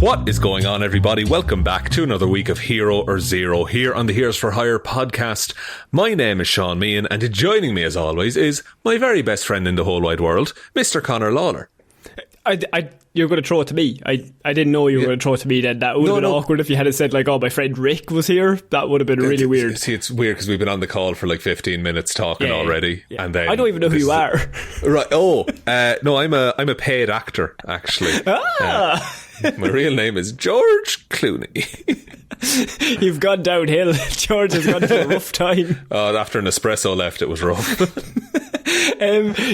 What is going on, everybody? Welcome back to another week of Hero or Zero here on the Heroes for Hire podcast. My name is Sean Meehan, and joining me as always is my very best friend in the whole wide world, Mr. Conor Lawler. You're going to throw it to me. I didn't know you were going to throw it to me then. That would have been awkward if you had said, like, oh, my friend Rick was here. That would have been really weird. See, it's weird because we've been on the call for like 15 minutes talking already. Yeah. And then I don't even know who you are. Right. No, I'm a paid actor, actually. My real name is George Clooney. You've gone downhill. George has gone through a rough time. Oh, after an espresso left, it was rough.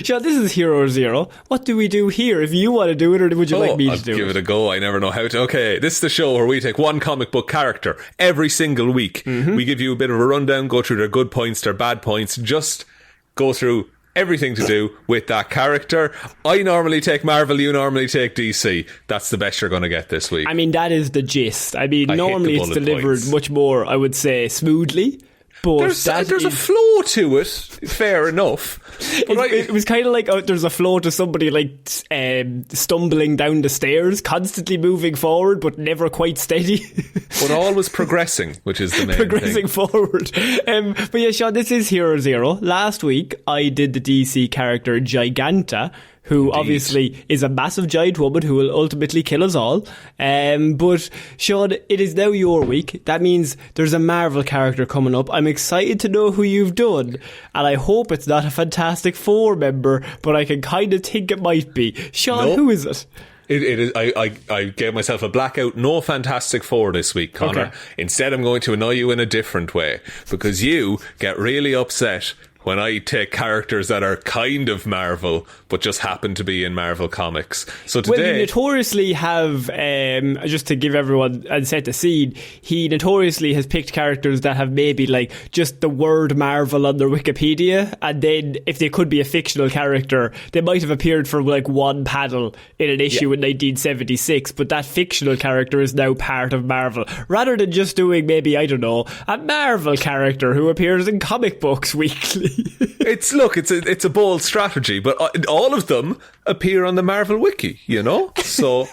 Sean, this is Hero or Zero. What do we do here? If you want to do it, or would you like me to do it? I'll give it a go. I never know how to. Okay, this is the show where we take one comic book character every single week. Mm-hmm. We give you a bit of a rundown, go through their good points, their bad points, just go through everything to do with that character. I normally take Marvel, you normally take DC. That's the best you're going to get this week. I mean, that is the gist. I mean, normally it's delivered much more, I would say, smoothly. But there's a flow to it, fair enough. It was kind of like there's a flow to somebody like stumbling down the stairs, constantly moving forward, but never quite steady. But always progressing, which is the main progressing thing. Forward. But yeah, Sean, this is Hero Zero. Last week, I did the DC character Giganta, who Indeed. Obviously is a massive giant woman who will ultimately kill us all. But Sean, it is now your week. That means there's a Marvel character coming up. I'm excited to know who you've done, and I hope it's not a Fantastic Four member, but I can kind of think it might be. Sean, Who is it? It is. I gave myself a blackout. No Fantastic Four this week, Conor. Okay. Instead, I'm going to annoy you in a different way, because you get really upset when I take characters that are kind of Marvel but just happen to be in Marvel Comics. So today, well, you notoriously have, just to give everyone and set the scene, he notoriously has picked characters that have maybe like just the word Marvel on their Wikipedia, and then if they could be a fictional character, they might have appeared for like one panel in an issue in 1976, but that fictional character is now part of Marvel, rather than just doing maybe, I don't know, a Marvel character who appears in comic books weekly. It's a bold strategy, but all of them appear on the Marvel Wiki, you know? So,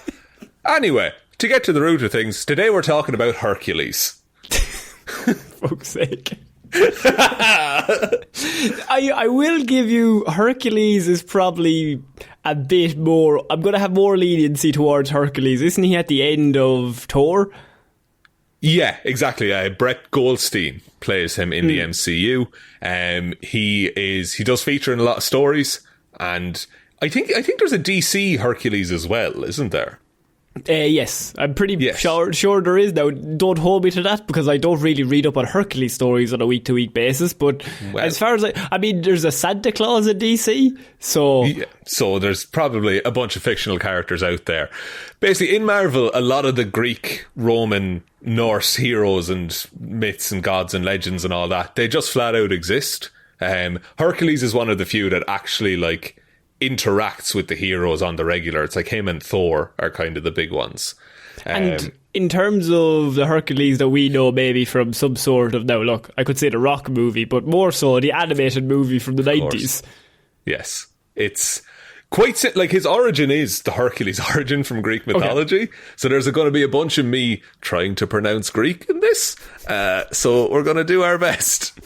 anyway, to get to the root of things, today we're talking about Hercules. Fuck's sake. I will give you, Hercules is probably a bit more, I'm going to have more leniency towards Hercules. Isn't he at the end of Thor? Yeah, exactly. Brett Goldstein plays him in the MCU. He does feature in a lot of stories, and I think there's a DC Hercules as well, isn't there? Yes, I'm pretty sure there is. Now, don't hold me to that, because I don't really read up on Hercules stories on a week-to-week basis, but as far as I mean, there's a Santa Claus in DC, so... Yeah, so there's probably a bunch of fictional characters out there. Basically, in Marvel, a lot of the Greek, Roman, Norse heroes and myths and gods and legends and all that, they just flat out exist. Hercules is one of the few that actually, like, interacts with the heroes on the regular. It's like him and Thor are kind of the big ones. And in terms of the Hercules that we know maybe from some sort of, now look, I could say the Rock movie, but more so the animated movie from the 90s. Yes. It's quite like his origin is the Hercules origin from Greek mythology. Okay. So there's going to be a bunch of me trying to pronounce Greek in this. So we're going to do our best.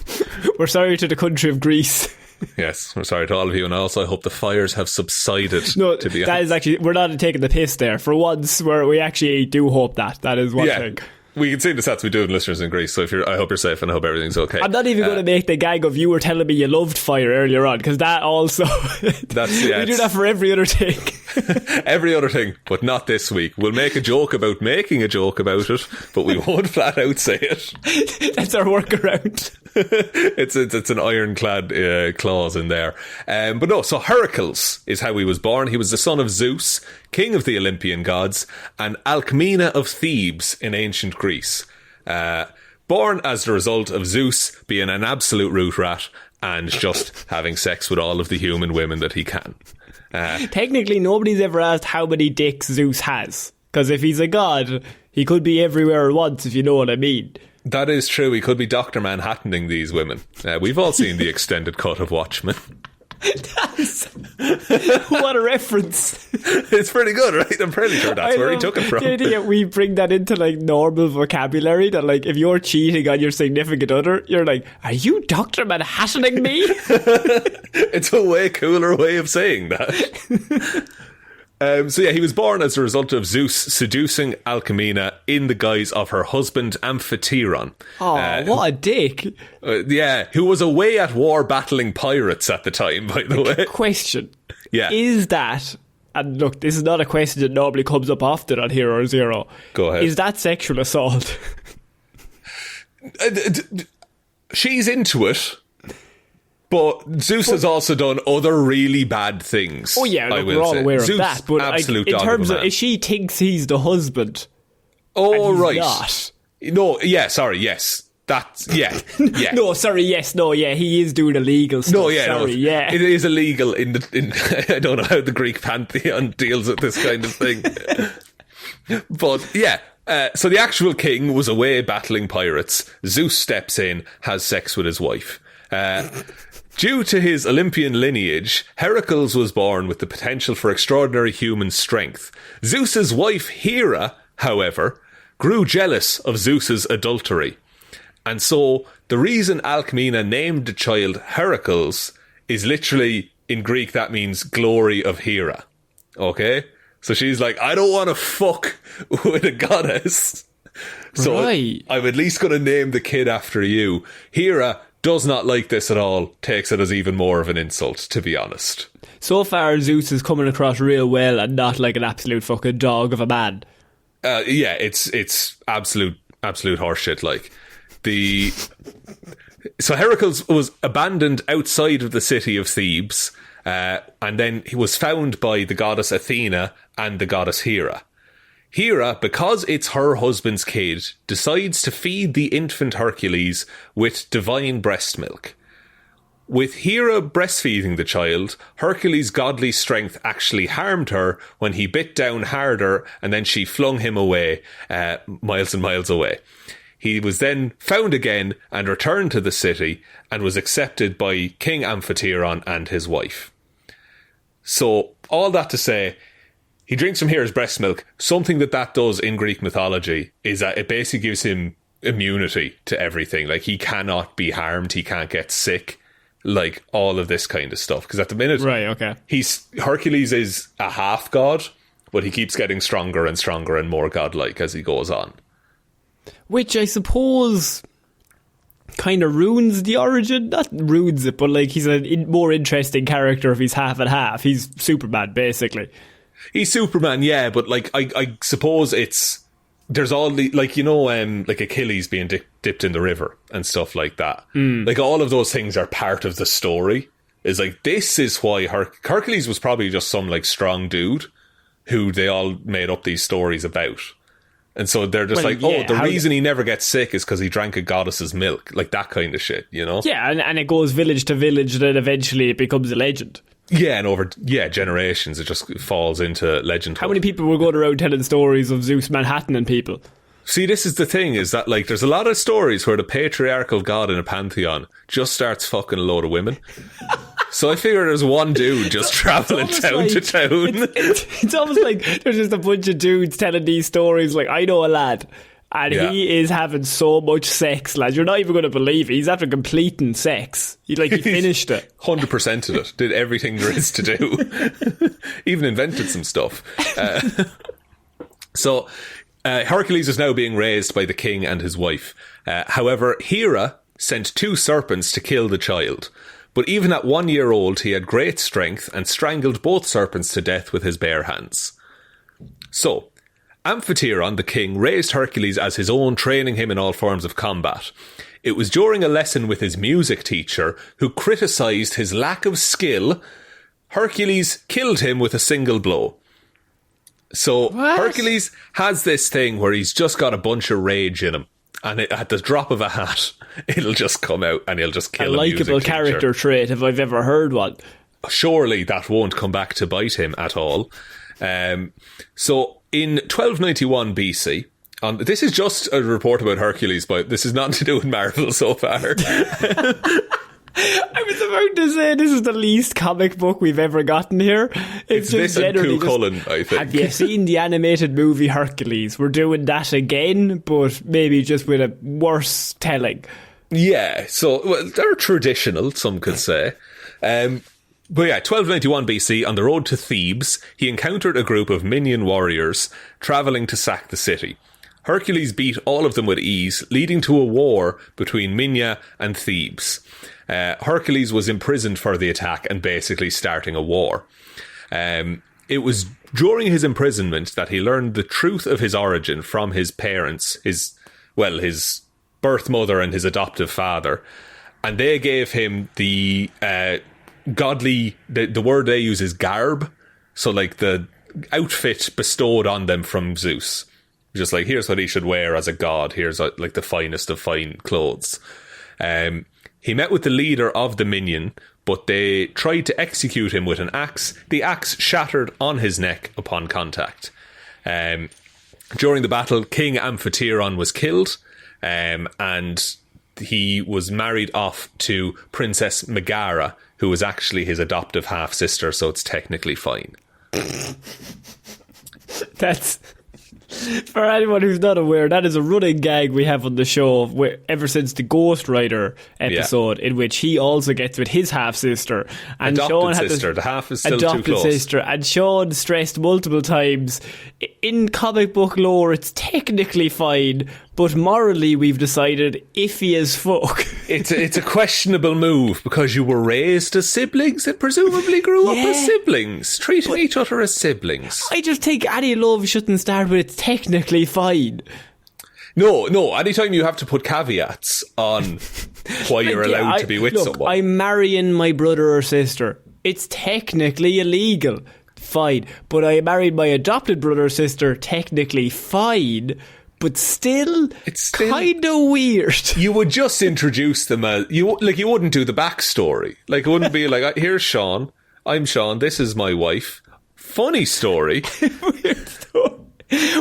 We're sorry to the country of Greece. Yes, we're sorry to all of you, and also I hope the fires have subsided. No, that is actually, we're not taking the piss there. For once, we actually do hope that is one thing. We can see the stats we do in listeners in Greece, so I hope you're safe and I hope everything's okay. I'm not even going to make the gag of you were telling me you loved fire earlier on, because that also... we do that for every other thing. Every other thing, but not this week. We'll make a joke about making a joke about it, but we won't flat out say it. That's our workaround. It's an ironclad clause in there. But no, so Hercules is how he was born. He was the son of Zeus, king of the Olympian gods, and Alcmena of Thebes in ancient Greece. Born as the result of Zeus being an absolute root rat and just having sex with all of the human women that he can. Technically, nobody's ever asked how many dicks Zeus has, because if he's a god, he could be everywhere at once, if you know what I mean. That is true. He could be Dr. Manhattaning these women. We've all seen the extended cut of Watchmen. What a reference. It's pretty good, right? I'm pretty sure that's where he took it from. The idea we bring that into like normal vocabulary, that like if you're cheating on your significant other, you're like, are you Dr. Manhattaning me? It's a way cooler way of saying that. So yeah, he was born as a result of Zeus seducing Alcmena in the guise of her husband Amphitryon. Oh, what a dick. Yeah, who was away at war battling pirates at the time, by the way. Question. Yeah. Is that, and look, this is not a question that normally comes up often on Hero or Zero. Go ahead. Is that sexual assault? She's into it. But Zeus has also done other really bad things. Oh yeah, look, we're all aware of that. But absolute like, in terms of if she thinks he's the husband, oh and he's right, not. No, yeah, sorry, yes, that's yeah. No, sorry, yes, no, yeah, he is doing illegal stuff. No, yeah, sorry, yeah, it is illegal in I don't know how the Greek pantheon deals with this kind of thing, but yeah. So the actual king was away battling pirates. Zeus steps in, has sex with his wife. Due to his Olympian lineage, Hercules was born with the potential for extraordinary human strength. Zeus's wife Hera, however, grew jealous of Zeus's adultery. And so the reason Alcmena named the child Hercules is literally, in Greek, that means glory of Hera. Okay? So she's like, I don't want to fuck with a goddess. So right. I'm at least going to name the kid after you. Hera does not like this at all, takes it as even more of an insult, to be honest. So far, Zeus is coming across real well and not like an absolute fucking dog of a man. Yeah, it's absolute horseshit. Like so Hercules was abandoned outside of the city of Thebes, and then he was found by the goddess Athena and the goddess Hera. Hera, because it's her husband's kid, decides to feed the infant Hercules with divine breast milk. With Hera breastfeeding the child, Hercules' godly strength actually harmed her when he bit down harder and then she flung him away, miles and miles away. He was then found again and returned to the city and was accepted by King Amphitryon and his wife. So, all that to say, he drinks from Hera's breast milk. Something that does in Greek mythology is that it basically gives him immunity to everything. Like, he cannot be harmed, he can't get sick, like all of this kind of stuff. Because at the minute, right, okay, Hercules is a half god, but he keeps getting stronger and stronger and more godlike as he goes on. Which I suppose kind of ruins the origin. Not ruins it, but like he's a more interesting character if he's half and half. He's Superman, basically. He's Superman, yeah, but like I suppose there's all the, like, you know, like Achilles being dipped in the river and stuff like that. Like all of those things are part of the story. Is like, this is why Hercules was probably just some like strong dude who they all made up these stories about. And so they're just the reason he never gets sick is because he drank a goddess's milk, like that kind of shit, you know? Yeah, and it goes village to village, and then eventually it becomes a legend. Yeah, and over generations it just falls into legend. How many people were going around telling stories of Zeus Manhattan and people? See, this is the thing, is that like there's a lot of stories where the patriarchal god in a pantheon just starts fucking a load of women. So I figure there's one dude just travelling town to town. It's almost like there's just a bunch of dudes telling these stories. Like, I know a lad, and he is having so much sex, lads. You're not even going to believe it. He's after completing sex. He finished it. 100% of it. Did everything there is to do. Even invented some stuff. So Hercules is now being raised by the king and his wife. However, Hera sent 2 serpents to kill the child. But even at 1 year old, he had great strength and strangled both serpents to death with his bare hands. So, Amphitryon, the king, raised Hercules as his own, training him in all forms of combat. It was during a lesson with his music teacher, who criticised his lack of skill, Hercules killed him with a single blow. So, what? Hercules has this thing where he's just got a bunch of rage in him. And at the drop of a hat, it'll just come out and he'll just kill a likeable character trait, if I've ever heard one. Surely that won't come back to bite him at all. So in 1291 BC, this is just a report about Hercules, but this is nothing to do with Marvel so far. I was about to say this is the least comic book we've ever gotten here. It's this and Cú Chulainn, I think. Have you seen the animated movie Hercules? We're doing that again, but maybe just with a worse telling. Yeah, so they're traditional, some could say. But yeah, 1291 BC, on the road to Thebes, he encountered a group of minion warriors travelling to sack the city. Hercules beat all of them with ease, leading to a war between Minya and Thebes. Hercules was imprisoned for the attack and basically starting a war. It was during his imprisonment that he learned the truth of his origin from his parents, his birth mother and his adoptive father. And they gave him the godly, the word they use is garb. So like the outfit bestowed on them from Zeus. Just like, here's what he should wear as a god. Here's like the finest of fine clothes. He met with the leader of the minion, but they tried to execute him with an axe. The axe shattered on his neck upon contact. During the battle, King Amphitryon was killed, and he was married off to Princess Megara, who was actually his adoptive half-sister, so it's technically fine. That's... For anyone who's not aware, that is a running gag we have on the show ever since the Ghost Rider episode, in which he also gets with his half-sister. And adopted Shaun had sister, the half is still adopted too close. Sister, and Shaun stressed multiple times, in comic book lore it's technically fine, but morally we've decided iffy as fuck. It's a questionable move, because you were raised as siblings and presumably grew up as siblings, treating each other as siblings. I just think any love shouldn't start with it's technically fine. No, anytime you have to put caveats on why you're allowed to be with someone. I'm marrying my brother or sister. It's technically illegal. Fine. But I married my adopted brother or sister. Technically fine. But it's still kind of weird. You would just introduce them as... You wouldn't do the backstory. Like, it wouldn't be like, here's Shaun. I'm Shaun. This is my wife. Funny story. Weird story.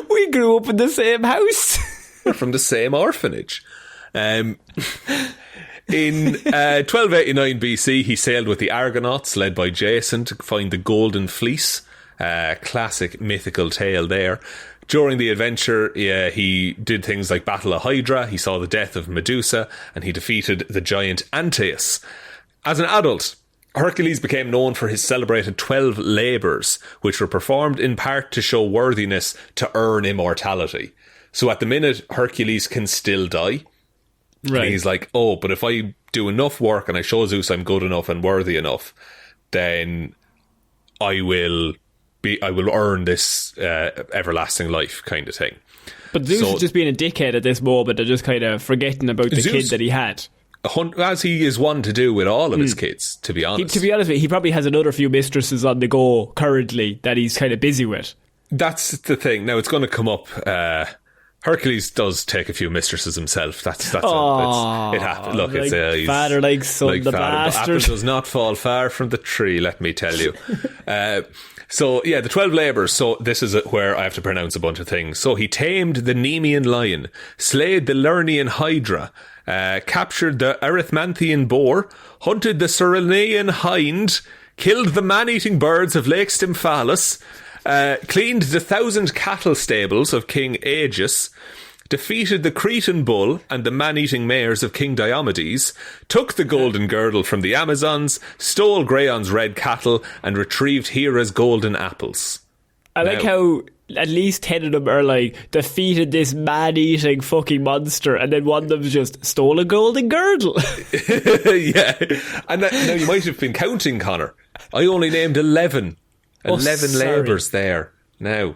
We grew up in the same house. We're from the same orphanage. In 1289 BC, he sailed with the Argonauts, led by Jason, to find the Golden Fleece. Classic mythical tale there. During the adventure, he did things like battle a Hydra, he saw the death of Medusa, and he defeated the giant Antaeus. As an adult, Hercules became known for his celebrated 12 labours, which were performed in part to show worthiness to earn immortality. So at the minute, Hercules can still die. Right. And he's like, but if I do enough work and I show Zeus I'm good enough and worthy enough, then I will earn this everlasting life kind of thing. But Zeus is just being a dickhead at this moment and just kind of forgetting about the kid that he had. As he is one to do with all of his kids, to be honest. To be honest with you, he probably has another few mistresses on the go currently that he's kind of busy with. That's the thing. Now, it's going to come up... Hercules does take a few mistresses himself. It happens. Look, like it's father like son, like the father, bastard. The apple does not fall far from the tree, let me tell you. So, yeah, the 12 labours. So, this is where I have to pronounce a bunch of things. So, he tamed the Nemean lion, slayed the Lernaean hydra, captured the Erythmanthean boar, hunted the Cyrenaean hind, killed the man-eating birds of Lake Stymphalus, cleaned the 1,000 cattle stables of King Aegeus, defeated the Cretan bull and the man-eating mares of King Diomedes, took the golden girdle from the Amazons, stole Graeon's red cattle, and retrieved Hera's golden apples. I like how at least 10 of them are like, defeated this man-eating fucking monster, and then one of them's just stole a golden girdle. Yeah. And now you might have been counting, Connor. I only named 11. 11 labours there. Now,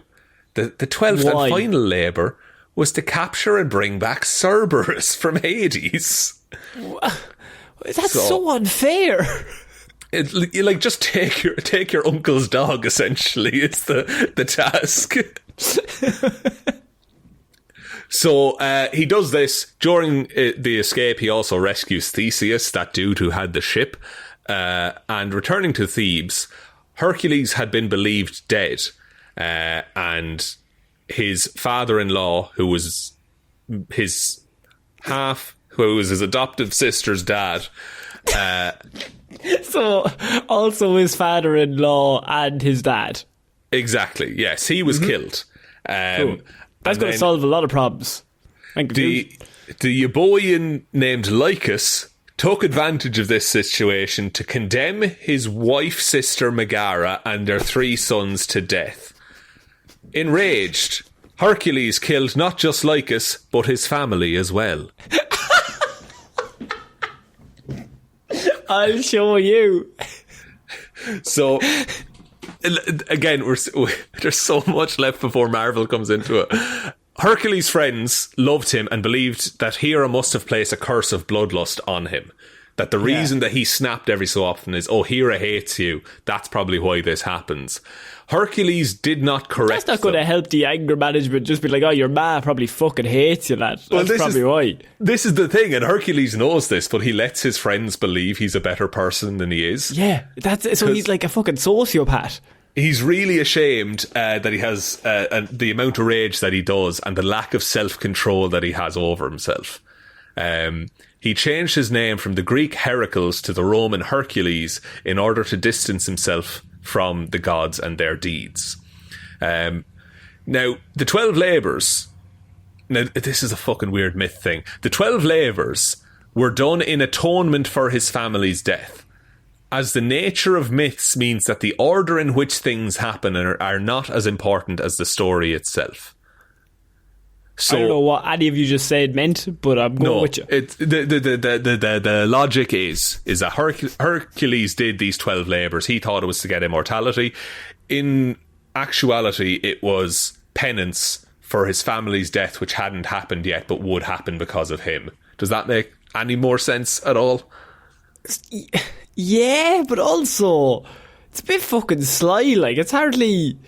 the 12th and final labour was to capture and bring back Cerberus from Hades. That's so unfair. You like, just take your uncle's dog, essentially, is the task. So he does this. During the escape, he also rescues Theseus, that dude who had the ship, and returning to Thebes, Hercules had been believed dead, and his father-in-law, who was his adoptive sister's dad, So, also his father-in-law and his dad. Exactly, yes. He was killed. Cool. That's going to solve a lot of problems. The Euboean named Lycus took advantage of this situation to condemn his wife, sister Megara, and their 3 sons to death. Enraged, Hercules killed not just Lycus, but his family as well. I'll show you. So, again, there's so much left before Marvel comes into it. Hercules' friends loved him and believed that Hera must have placed a curse of bloodlust on him. That the reason that he snapped every so often is, oh, Hera hates you. That's probably why this happens. Hercules did not correct That's not going to help the anger management. Just be like, oh, your ma probably fucking hates you, lad. That's probably why. This is the thing, and Hercules knows this, but he lets his friends believe he's a better person than he is. Yeah, so he's like a fucking sociopath. He's really ashamed that he has the amount of rage that he does and the lack of self-control that he has over himself. He changed his name from the Greek Hercules to the Roman Hercules in order to distance himself from the gods and their deeds. Now, the 12 labours... Now, this is a fucking weird myth thing. The 12 labours were done in atonement for his family's death, as the nature of myths means that the order in which things happen are not as important as the story itself. So, I don't know what any of you just said meant, but I'm going with you. The logic is that Hercules did these 12 labours. He thought it was to get immortality. In actuality, it was penance for his family's death, which hadn't happened yet, but would happen because of him. Does that make any more sense at all? Yeah, but also, it's a bit fucking sly. Like, it's hardly...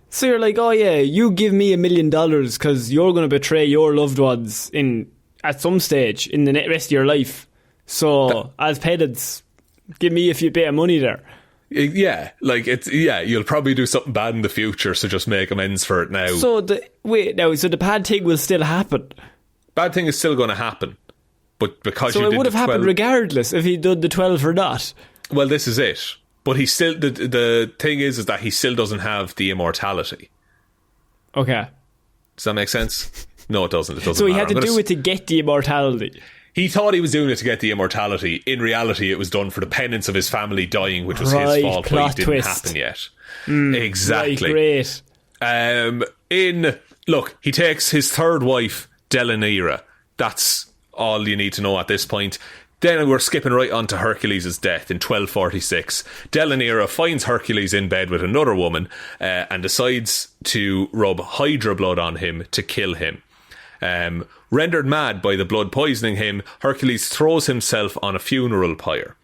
So you're like, oh yeah, you give me $1 million because you're going to betray your loved ones at some stage in the rest of your life. So as penance, give me a few bit of money there. Yeah, like you'll probably do something bad in the future, so just make amends for it now. So the bad thing will still happen. Bad thing is still going to happen, but because it would have happened regardless if he'd done the 12 or not. Well, this is it. But he still, the thing is that he still doesn't have the immortality. Okay. Does that make sense? No, it doesn't. It doesn't So he matter. had to do it to get the immortality. He thought he was doing it to get the immortality. In reality, it was done for the penance of his family dying, which was his fault, but it didn't happen yet. Exactly. Right, great. Look, he takes his third wife, Delanira. That's all you need to know at this point. Then we're skipping right on to Hercules' death in 1246. Delanira finds Hercules in bed with another woman and decides to rub Hydra blood on him to kill him. Rendered mad by the blood poisoning him, Hercules throws himself on a funeral pyre.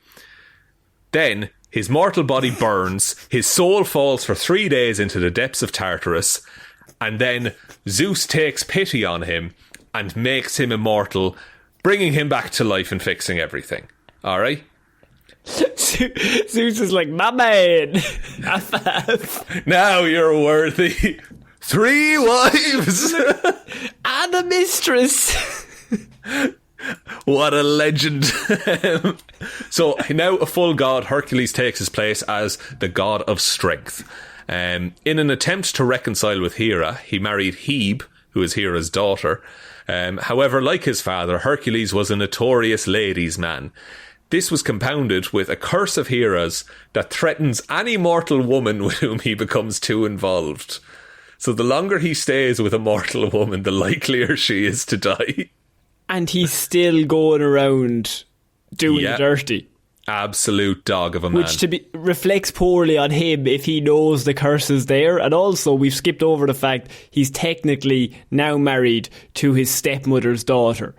Then his mortal body burns, his soul falls for 3 days into the depths of Tartarus, and then Zeus takes pity on him and makes him immortal, bringing him back to life and fixing everything. Alright? Zeus is like, my man. Now you're worthy. 3 wives. And a mistress. What a legend. So now a full god, Hercules takes his place as the god of strength. In an attempt to reconcile with Hera, he married Hebe, who is Hera's daughter. However, like his father, Hercules was a notorious ladies' man. This was compounded with a curse of Hera's that threatens any mortal woman with whom he becomes too involved. So the longer he stays with a mortal woman, the likelier she is to die. And he's still going around doing the dirty. Absolute dog of a man. Which reflects poorly on him if he knows the curse is there. And also, we've skipped over the fact he's technically now married to his stepmother's daughter.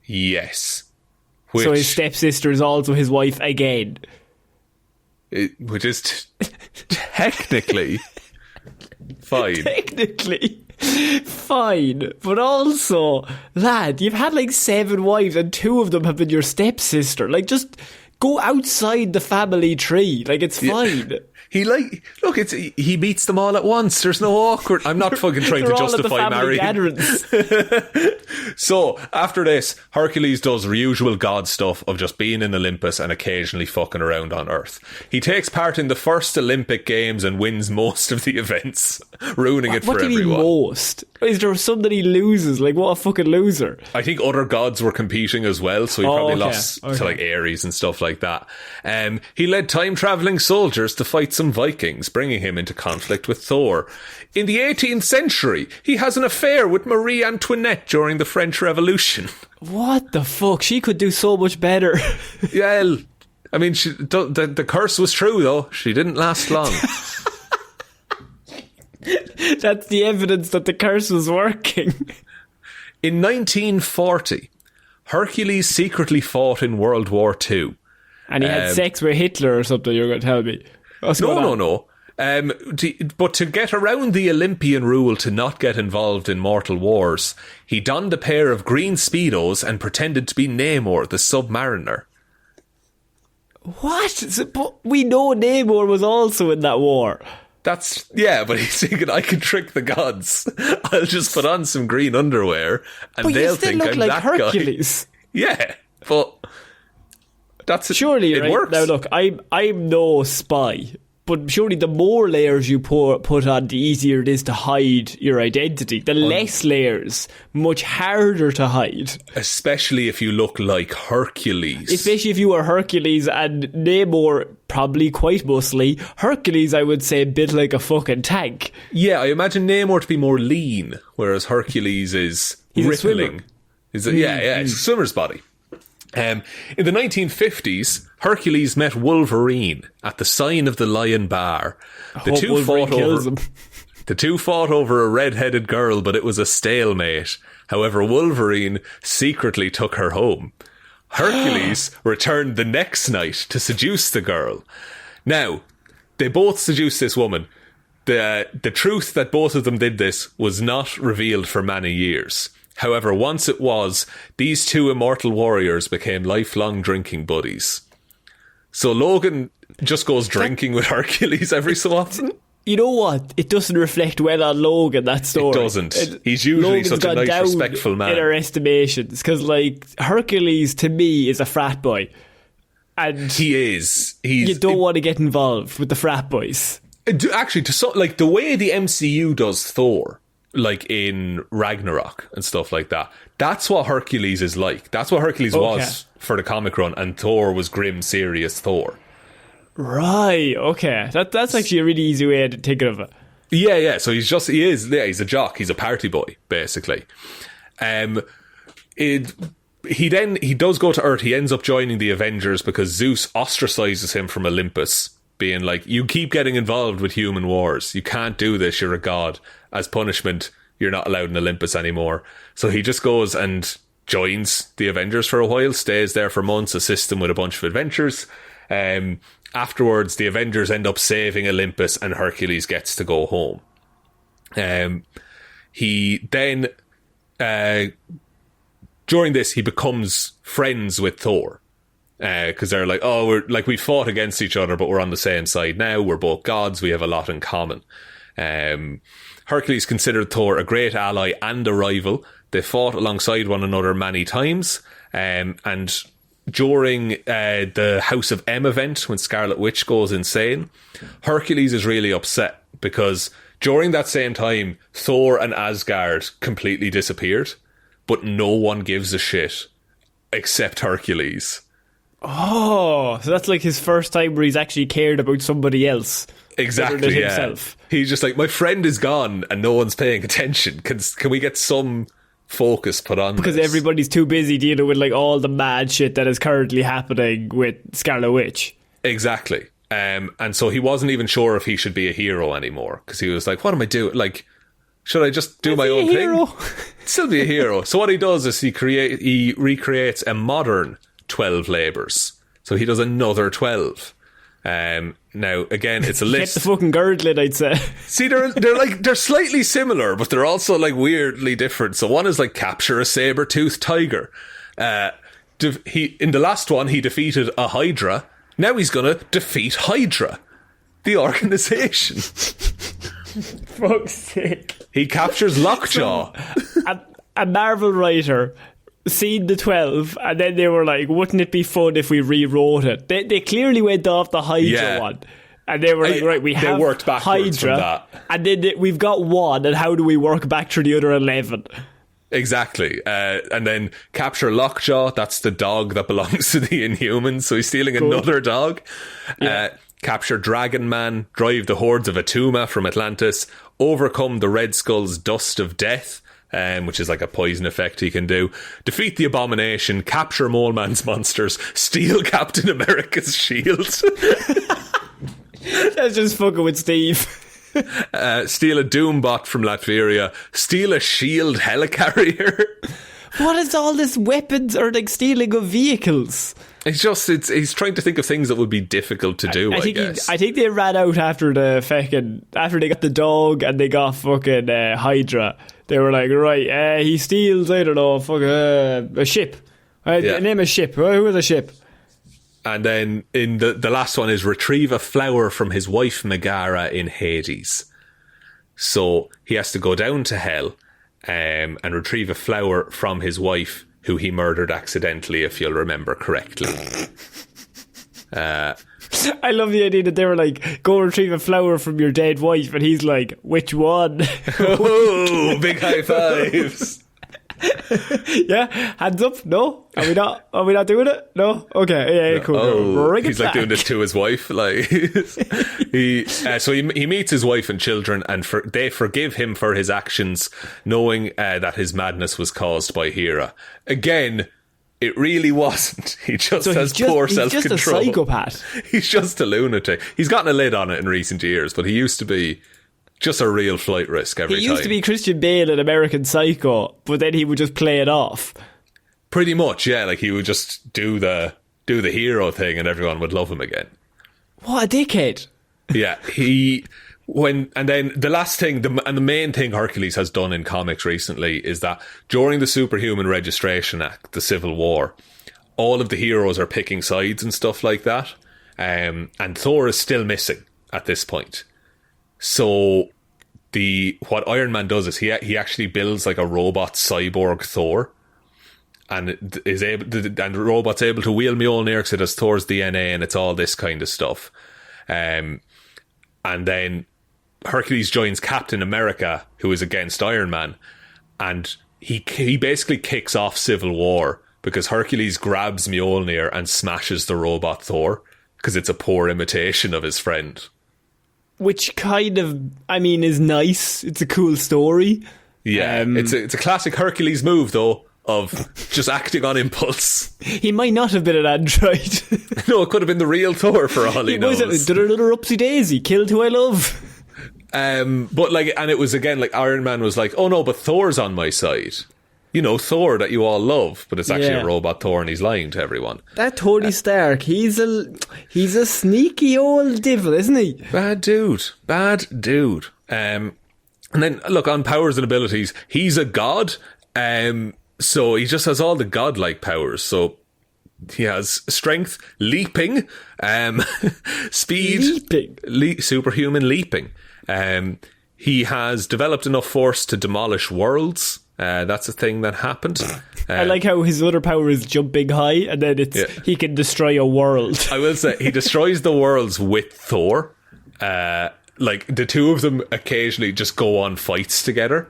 Yes. So his stepsister is also his wife again. Which is technically fine. Technically fine. But also, lad, you've had like 7 wives and 2 of them have been your stepsister. Like, just... go outside the family tree. Like, it's fine. He beats them all at once. There's no awkward. I'm not fucking trying to justify marrying. So after this, Hercules does usual god stuff of just being in Olympus and occasionally fucking around on Earth. He takes part in the first Olympic Games and wins most of the events, ruining it for everyone. What do you mean most? Is there some that he loses? Like, what a fucking loser. I think other gods were competing as well, so he probably lost to like Ares and stuff like that. He led time-travelling soldiers to fight some Vikings, bringing him into conflict with Thor. In the 18th century, he has an affair with Marie Antoinette during the French Revolution. What the fuck? She could do so much better. Yeah, I mean, the curse was true, though. She didn't last long. That's the evidence that the curse was working. In 1940, Hercules secretly fought in World War II. And he had sex with Hitler or something, you're going to tell me. No. But to get around the Olympian rule to not get involved in mortal wars, he donned a pair of green Speedos and pretended to be Namor, the Submariner. What? But we know Namor was also in that war. But he's thinking, I can trick the gods. I'll just put on some green underwear and they'll think I'm like that Hercules. guy. Yeah, but that's surely it right? works. Now look, I'm no spy, but surely the more layers you put on, the easier it is to hide your identity. The less layers, much harder to hide. Especially if you look like Hercules. Especially if you were Hercules and Namor, probably quite muscly. Hercules, I would say, built like a fucking tank. Yeah, I imagine Namor to be more lean, whereas Hercules is rippling. It's a swimmer's body. In the 1950s, Hercules met Wolverine at the Sign of the Lion Bar. The two fought over a red-headed girl, but it was a stalemate. However, Wolverine secretly took her home. Hercules returned the next night to seduce the girl. Now, they both seduced this woman. The truth that both of them did this was not revealed for many years. However, once it was, these two immortal warriors became lifelong drinking buddies. So Logan just goes drinking with Hercules every so often. You know what? It doesn't reflect well on Logan, that story. It doesn't. He's usually Logan's such a nice, respectful man. In our estimations, because like Hercules to me is a frat boy, and he is. You don't want to get involved with the frat boys. Actually, like the way the MCU does Thor, like in Ragnarok and stuff like that, that's what Hercules is like. That's what Hercules was for the comic run, and Thor was grim, serious Thor. Right, okay. That's actually a really easy way of thinking of it. Yeah. So he's a jock. He's a party boy, basically. He does go to Earth. He ends up joining the Avengers because Zeus ostracizes him from Olympus, being like, you keep getting involved with human wars. You can't do this. You're a god. As punishment, you're not allowed in Olympus anymore. So he just goes and joins the Avengers for a while, stays there for months, assists them with a bunch of adventures. Afterwards, the Avengers end up saving Olympus and Hercules gets to go home. He then, during this, he becomes friends with Thor. Because they're like, we fought against each other, but we're on the same side now. We're both gods. We have a lot in common. Hercules considered Thor a great ally and a rival. They fought alongside one another many times. And during the House of M event, when Scarlet Witch goes insane, Hercules is really upset because during that same time, Thor and Asgard completely disappeared, but no one gives a shit except Hercules. Oh, so that's like his first time where he's actually cared about somebody else. Exactly, yeah. Himself. He's just like, my friend is gone and no one's paying attention. Can we get some focus put on because this? Everybody's too busy dealing with like all the mad shit that is currently happening with Scarlet Witch. Exactly. And so he wasn't even sure if he should be a hero anymore because he was like, what am I doing? Like, should I just do my own thing? Still be a hero. So what he does is he recreates a modern 12 labours. So he does another 12. Now again, it's a list. Get the fucking girdling, I'd say. See, they're slightly similar, but they're also like weirdly different. So one is like capture a saber-toothed tiger. In the last one he defeated a Hydra. Now he's gonna defeat Hydra. the organisation. Fuck's sake. He captures Lockjaw. A Marvel writer seen the 12, and then they were like, wouldn't it be fun if we rewrote it? They clearly went off the Hydra one. And they were like, right, we have worked backwards Hydra, from that. and then we've got one, and how do we work back through the other 11? Exactly. And then capture Lockjaw, that's the dog that belongs to the Inhumans, so he's stealing another dog. Yeah. Capture Dragon Man, drive the hordes of Atuma from Atlantis, overcome the Red Skull's Dust of Death, which is like a poison effect he can do, defeat the Abomination, capture Mole Man's monsters, steal Captain America's shield. That's just fucking with Steve. Steal a Doombot from Latveria, steal a shield helicarrier. What is all this weapons or like stealing of vehicles? He's trying to think of things that would be difficult to do, I guess. I think they ran out after after they got the dog and they got fucking Hydra. They were like, right, he steals, I don't know, a ship. Name a ship. Who is a ship? And then in the last one is retrieve a flower from his wife Megara in Hades. So he has to go down to hell and retrieve a flower from his wife, who he murdered accidentally, if you'll remember correctly. I love the idea that they were like, go retrieve a flower from your dead wife, and he's like, which one? Oh, big high fives. Yeah, hands up. No, are we not doing it? No, okay, yeah, cool. Oh, he's like doing this to his wife. Like so he meets his wife and children, and they forgive him for his actions, knowing that his madness was caused by Hera. Again, it really wasn't. He just has poor self-control. He's just a psychopath. He's just a lunatic. He's gotten a lid on it in recent years, but he used to be just a real flight risk every time. He used to be Christian Bale in American Psycho, but then he would just play it off. Pretty much, yeah. Like he would just do the hero thing, and everyone would love him again. What a dickhead! Yeah, and then the last thing, and the main thing Hercules has done in comics recently is that during the Superhuman Registration Act, the Civil War, all of the heroes are picking sides and stuff like that, and Thor is still missing at this point. So what Iron Man does is he actually builds like a robot cyborg Thor, and the robot's able to wield Mjolnir because it has Thor's DNA and it's all this kind of stuff. And then Hercules joins Captain America, who is against Iron Man, and he basically kicks off Civil War because Hercules grabs Mjolnir and smashes the robot Thor because it's a poor imitation of his friend. Which kind of, is nice. It's a cool story. Yeah, it's a classic Hercules move, though, of just acting on impulse. He might not have been an android. No, it could have been the real Thor for all he knows. Did another upsy daisy, killed who I love. But and it was again like Iron Man was like, oh no, but Thor's on my side. You know, Thor that you all love, but it's actually a robot Thor, and he's lying to everyone. That Tony Stark, he's a sneaky old devil, isn't he? Bad dude. And then look, on powers and abilities, he's a god. So he just has all the godlike powers. So he has strength, leaping, speed, superhuman leaping. He has developed enough force to demolish worlds. That's a thing that happened. I like how his other power is jumping high, and then he can destroy a world. I will say he destroys the worlds with Thor. Like the two of them occasionally just go on fights together.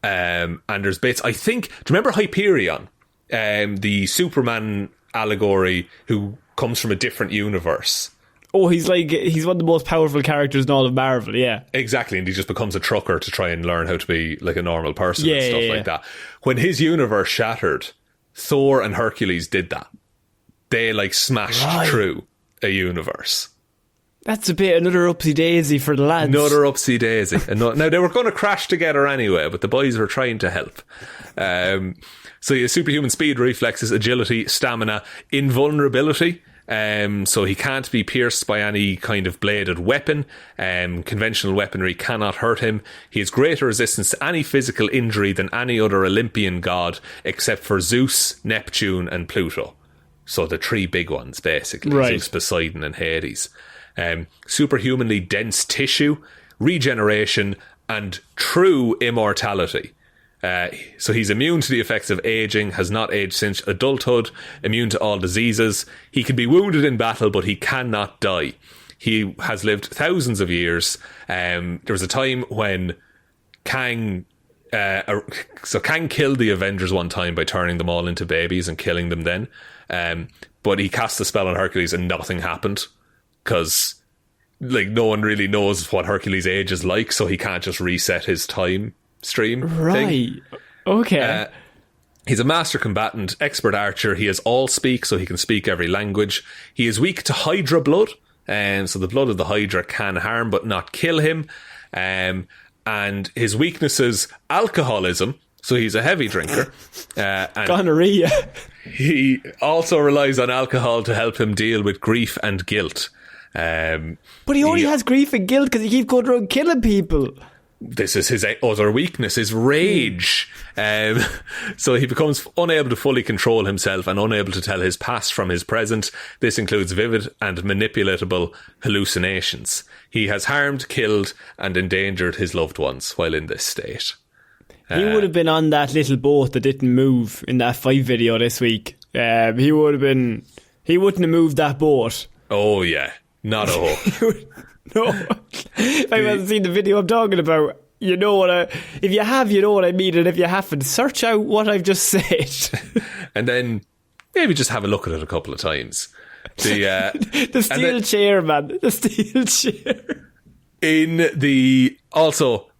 And there's bits. I think. Do you remember Hyperion, the Superman allegory, who comes from a different universe? Oh, he's one of the most powerful characters in all of Marvel, yeah. Exactly, and he just becomes a trucker to try and learn how to be like a normal person and stuff like that. When his universe shattered, Thor and Hercules did that. They smashed through a universe. That's a bit another upsy daisy for the lads. Another upsy daisy. Now, they were going to crash together anyway, but the boys were trying to help. So he has superhuman speed, reflexes, agility, stamina, invulnerability. So he can't be pierced by any kind of bladed weapon. Conventional weaponry cannot hurt him. He has greater resistance to any physical injury than any other Olympian god, except for Zeus, Neptune, and Pluto. So the three big ones, basically. Right. Zeus, Poseidon, and Hades. superhumanly dense tissue, regeneration, and true immortality. So he's immune to the effects of aging, has not aged since adulthood, immune to all diseases. He can be wounded in battle, but he cannot die. He has lived thousands of years. There was a time when Kang killed the Avengers one time by turning them all into babies and killing them then. But he cast the spell on Hercules and nothing happened because no one really knows what Hercules' age is like, so he can't just reset his time stream. Right. Thing. Okay. He's a master combatant, expert archer. He has all speak, so he can speak every language. He is weak to Hydra blood, so the blood of the Hydra can harm but not kill him. And his weaknesses, alcoholism, so he's a heavy drinker. And gonorrhea. He also relies on alcohol to help him deal with grief and guilt. But he only has grief and guilt because he keeps going around killing people. This is his other weakness, his rage. So he becomes unable to fully control himself and unable to tell his past from his present. This includes vivid and manipulatable hallucinations. He has harmed, killed, and endangered his loved ones while in this state. He would have been on that little boat that didn't move in that fight video this week. He wouldn't have moved that boat. Oh, yeah. Not a hope. No. If I haven't seen the video I'm talking about, you know what if you have, you know what I mean, and if you haven't, search out what I've just said. And then maybe just have a look at it a couple of times. The steel chair, man. The steel chair. He also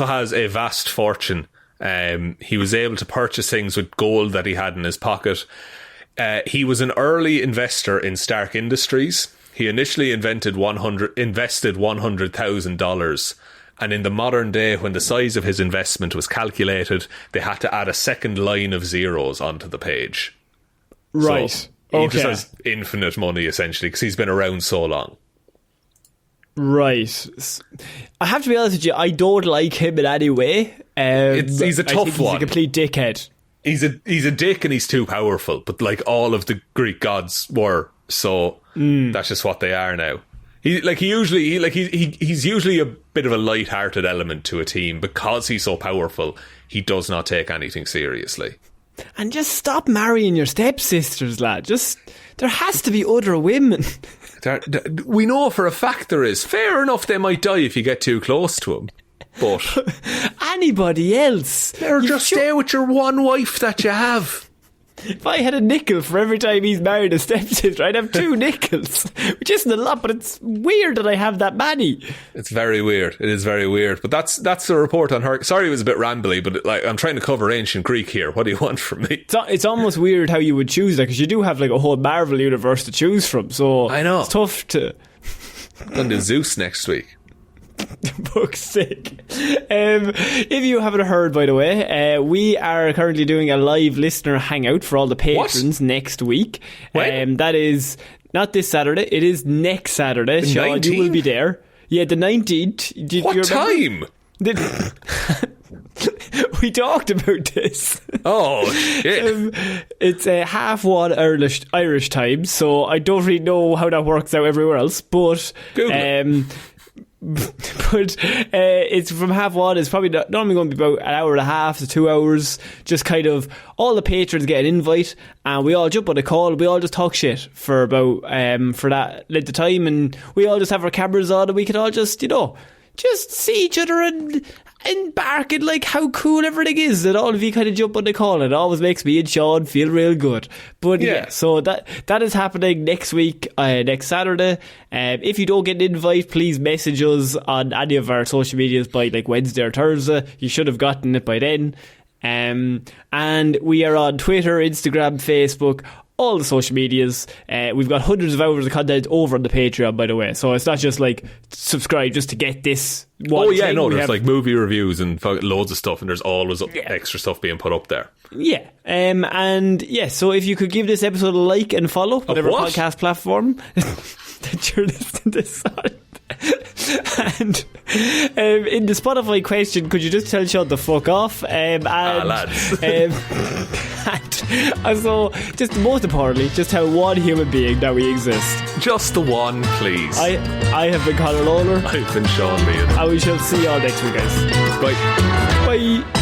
has a vast fortune. He was able to purchase things with gold that he had in his pocket. He was an early investor in Stark Industries. He initially invested $100,000, and in the modern day, when the size of his investment was calculated, they had to add a second line of zeros onto the page. Right. So he just has infinite money, essentially, because he's been around so long. Right. I have to be honest with you, I don't like him in any way. He's a tough one. He's a complete dickhead. He's a dick and he's too powerful, but all of the Greek gods were, so that's just what they are now. He's usually a bit of a light-hearted element to a team because he's so powerful. He does not take anything seriously. And just stop marrying your stepsisters, lad. There has to be other women. We know for a fact there is. Fair enough, they might die if you get too close to them. But anybody else? Just stay with your one wife that you have. If I had a nickel for every time he's married a stepsister, I'd have 2 nickels, which isn't a lot, but it's weird that I have that many. It's very weird. It is very weird. But that's the report on her. Sorry, it was a bit rambly, but I'm trying to cover ancient Greek here. What do you want from me? It's almost weird how you would choose that, because you do have a whole Marvel universe to choose from. So I know. It's tough to. I'm going to do Zeus next week. Book's sake. If you haven't heard, by the way, we are currently doing a live listener hangout for all the patrons next week. When? That is not this Saturday, it is next Saturday. Shaun, you will be there. Yeah, the 19th. What time? We talked about this. Oh, shit. It's a 1:30 Irish time, so I don't really know how that works out everywhere else, but it's from 1:30. It's probably normally going to be about an hour and a half to 2 hours. Just kind of all the patrons get an invite, and we all jump on a call. We all just talk shit for about for that length of time, and we all just have our cameras on, and we can all just just see each other and bark at how cool everything is, and all of you kind of jump on the call. It always makes me and Shaun feel real good. But yeah, so that is happening next week, next Saturday. If you don't get an invite, please message us on any of our social medias by Wednesday or Thursday. You should have gotten it by then. And we are on Twitter, Instagram, Facebook, all the social medias. We've got hundreds of hours of content over on the Patreon, by the way, so it's not just subscribe just to get this one thing. There's movie reviews and loads of stuff, and there's always extra stuff being put up there. So if you could give this episode a like and follow whatever podcast platform that you're listening to this on. And in the Spotify question, could you just tell Shaun to fuck off? Lads. And so, just most importantly, just how one human being that we exist. Just the one, please. I have been Conor Lawler. I've been Sean Meehan. And we shall see you all next week, guys. Bye. Bye.